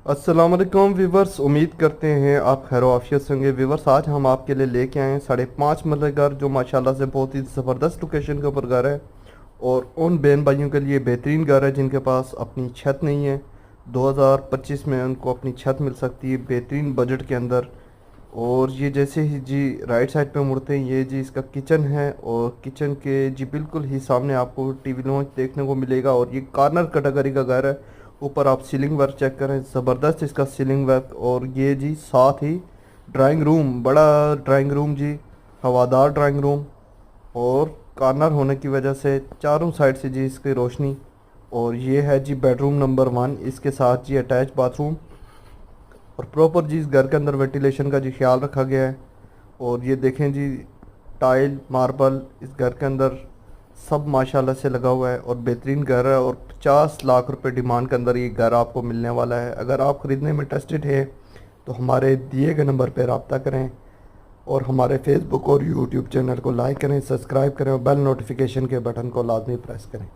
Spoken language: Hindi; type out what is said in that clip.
अस्सलाम वालेकुम व्यूवर्स, उम्मीद करते हैं आप खैर आफियत से होंगे। व्यूवर्स, आज हम आपके लिए लेके आए हैं 5.5 मरले घर जो माशाल्लाह से बहुत ही ज़बरदस्त लोकेशन के ऊपर घर है और उन बहन भाइयों के लिए बेहतरीन घर है जिनके पास अपनी छत नहीं है। 2025 में उनको अपनी छत मिल सकती है बेहतरीन बजट के अंदर। और ये जैसे ही जी राइट साइड पे मुड़ते हैं, ये जी इसका किचन है और किचन के जी बिल्कुल ही सामने आपको टीवी लॉन्च देखने को मिलेगा और ये कॉर्नर कैटेगरी का घर है। ऊपर आप सीलिंग वर्क चेक करें, ज़बरदस्त इसका सीलिंग वर्क। और ये जी साथ ही ड्राइंग रूम, बड़ा ड्राइंग रूम जी, हवादार ड्राइंग रूम। और कॉर्नर होने की वजह से चारों साइड से जी इसकी रोशनी। और ये है जी बेडरूम नंबर 1, इसके साथ जी अटैच बाथरूम और प्रॉपर जी इस घर के अंदर वेंटिलेशन का जी ख्याल रखा गया है। और ये देखें जी, टाइल मार्बल इस घर के अंदर सब माशाल्लाह से लगा हुआ है और बेहतरीन घर है। और 50 लाख रुपए डिमांड के अंदर ये घर आपको मिलने वाला है। अगर आप ख़रीदने में इंटरेस्टेड हैं तो हमारे दिए गए नंबर पर रब्ता करें और हमारे फेसबुक और यूट्यूब चैनल को लाइक करें, सब्सक्राइब करें और बेल नोटिफिकेशन के बटन को लाजमी प्रेस करें।